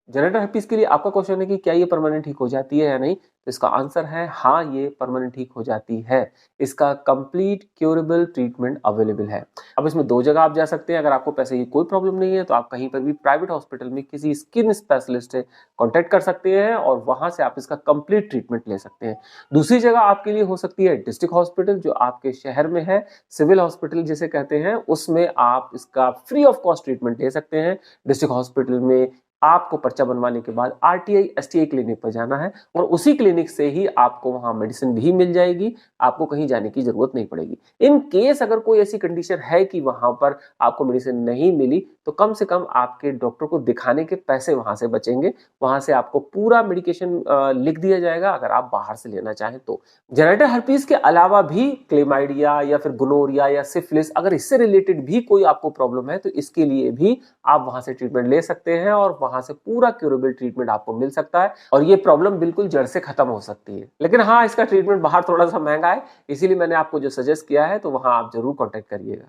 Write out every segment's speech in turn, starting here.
Genital herpes के लिए आपका क्वेश्चन है कि क्या ये परमानेंट ठीक हो जाती है या नहीं, तो इसका आंसर है हाँ, ये परमानेंट ठीक हो जाती है। इसका कंप्लीट क्योरेबल ट्रीटमेंट अवेलेबल है। अब इसमें दो जगह आप जा सकते हैं। अगर आपको पैसे की कोई प्रॉब्लम नहीं है तो आप कहीं पर भी प्राइवेट हॉस्पिटल में किसी स्किन स्पेशलिस्ट से कॉन्टेक्ट कर सकते हैं और वहां से आप इसका कंप्लीट ट्रीटमेंट ले सकते हैं। दूसरी जगह आपके लिए हो सकती है डिस्ट्रिक्ट हॉस्पिटल, जो आपके शहर में है, सिविल हॉस्पिटल जिसे कहते हैं, उसमें आप इसका फ्री ऑफ कॉस्ट ट्रीटमेंट ले सकते हैं। डिस्ट्रिक्ट हॉस्पिटल में आपको पर्चा बनवाने के बाद आरटीआई एसटीआई क्लिनिक पर जाना है और उसी क्लिनिक से ही आपको वहां मेडिसिन भी मिल जाएगी, आपको कहीं जाने की जरूरत नहीं पड़ेगी। इन केस अगर कोई ऐसी कंडीशन है कि वहां पर आपको मेडिसिन नहीं मिली, तो कम से कम आपके डॉक्टर को दिखाने के पैसे वहां से बचेंगे। वहां से आपको पूरा मेडिकेशन लिख दिया जाएगा अगर आप बाहर से लेना चाहें तो। जेनिटल herpes के अलावा भी क्लेमाइडिया या फिर गोनोरिया या सिफिलिस, अगर इससे रिलेटेड भी कोई आपको प्रॉब्लम है तो इसके लिए भी आप वहां से ट्रीटमेंट ले सकते हैं और वहां से पूरा क्यूरेबल ट्रीटमेंट आपको मिल सकता है और ये प्रॉब्लम बिल्कुल जड़ से खत्म हो सकती है। लेकिन हाँ, इसका ट्रीटमेंट बाहर थोड़ा सा महंगा है, इसीलिए मैंने आपको जो सजेस्ट किया है तो वहां आप जरूर कॉन्टेक्ट करिएगा।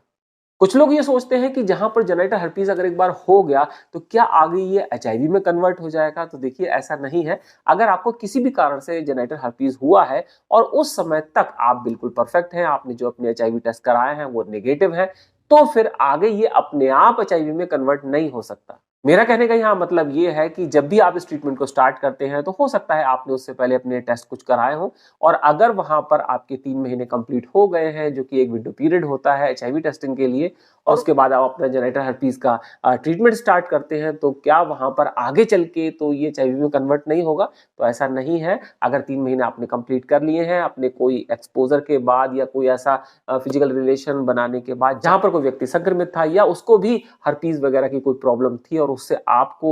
कुछ लोग ये सोचते हैं कि जहां पर जेनिटल herpes अगर एक बार हो गया तो क्या आगे ये एचआईवी में कन्वर्ट हो जाएगा, तो देखिए ऐसा नहीं है। अगर आपको किसी भी कारण से जेनिटल herpes हुआ है और उस समय तक आप बिल्कुल परफेक्ट हैं, आपने जो अपने एचआईवी टेस्ट कराए हैं वो नेगेटिव है, तो फिर आगे ये अपने आप एचआईवी में कन्वर्ट नहीं हो सकता। मेरा कहने का यहाँ मतलब ये है कि जब भी आप इस ट्रीटमेंट को स्टार्ट करते हैं तो हो सकता है आपने उससे पहले अपने टेस्ट कुछ कराए हो, और अगर वहां पर आपके 3 महीने कंप्लीट हो गए हैं, जो कि एक विंडो पीरियड होता है एचआईवी टेस्टिंग के लिए, और उसके बाद आप अपना जेनिटल herpes का ट्रीटमेंट स्टार्ट करते हैं, तो क्या वहां पर आगे चल के तो ये एचआईवी में कन्वर्ट नहीं होगा? तो ऐसा नहीं है। अगर 3 महीने आपने कंप्लीट कर लिए हैं अपने कोई एक्सपोजर के बाद या कोई ऐसा फिजिकल रिलेशन बनाने के बाद जहां पर कोई व्यक्ति संक्रमित था या उसको भी herpes वगैरह की कोई प्रॉब्लम थी और उससे आपको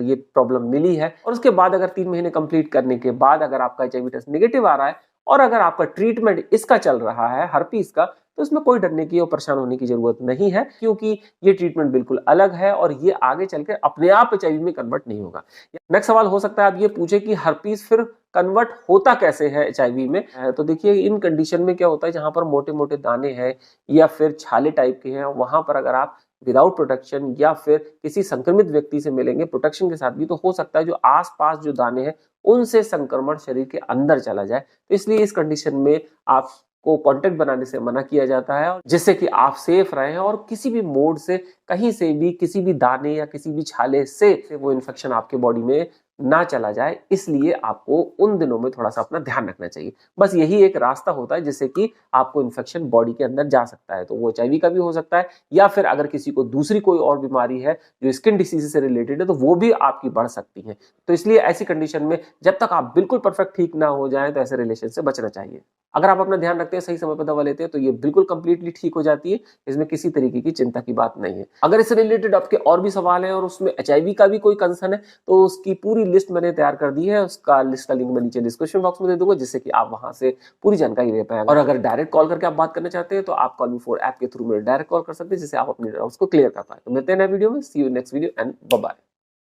ये प्रॉब्लम मिली है, और उसके बाद अगर 3 महीने कंप्लीट करने के बाद अगर आपका एचआईवी टेस्ट नेगेटिव आ रहा है और अगर आपका ट्रीटमेंट इसका चल रहा है herpes का, तो इसमें कोई डरने की और परेशान होने की जरूरत नहीं है, क्योंकि ये ट्रीटमेंट बिल्कुल अलग है और ये आगे चलकर अपने आप एचआईवी में कन्वर्ट नहीं होगा। नेक्स्ट सवाल हो सकता है आप ये पूछे कि herpes फिर कन्वर्ट होता कैसे है एचआईवी में? तो देखिए, इन कंडीशन में क्या होता है, जहां पर मोटे मोटे दाने हैं या फिर छाले टाइप के हैं, वहां पर अगर आप विदाउट प्रोटेक्शन या फिर किसी संक्रमित व्यक्ति से मिलेंगे प्रोटेक्शन के साथ भी, तो हो सकता है जो आसपास जो दाने हैं उनसे संक्रमण शरीर के अंदर चला जाए। तो इसलिए इस कंडीशन में आपको कांटेक्ट बनाने से मना किया जाता है, जिससे कि आप सेफ रहें और किसी भी मोड से, कहीं से भी, किसी भी दाने या किसी भी छाले से वो इन्फेक्शन आपके बॉडी में ना चला जाए। इसलिए आपको उन दिनों में थोड़ा सा अपना ध्यान रखना चाहिए। बस यही एक रास्ता होता है जिससे कि आपको इन्फेक्शन बॉडी के अंदर जा सकता है। तो वो एचआईवी का भी हो सकता है, या फिर अगर किसी को दूसरी कोई और बीमारी है जो स्किन डिसीज से रिलेटेड है, तो वो भी आपकी बढ़ सकती है। तो इसलिए ऐसी कंडीशन में जब तक आप बिल्कुल परफेक्ट ठीक ना हो जाए, तो ऐसे रिलेशन से बचना चाहिए। अगर आप अपना ध्यान रखते हैं, सही समय पर दवा लेते हैं, तो ये बिल्कुल कंप्लीटली ठीक हो जाती है। इसमें किसी तरीके की चिंता की बात नहीं है। अगर इससे रिलेटेड आपके और भी सवाल हैं और उसमें एचआईवी का भी कोई कंसर्न है, तो उसकी पूरी लिस्ट मैंने तैयार कर दी है। उसका लिस्ट का लिंक मैं नीचे डिस्क्रिप्शन बॉक्स में दे दूंगा, जिससे कि आप वहां से पूरी जानकारी ले पाएंगे। और अगर डायरेक्ट कॉल करके आप बात करना चाहते हैं, तो आप कॉल मी 4 ऐप के थ्रू मेरे डायरेक्ट कॉल कर सकते हैं, जिससे आप अपने डाउट्स को क्लियर कर पाए। तो मिलते हैं नए वीडियो में। See you next video and bye bye.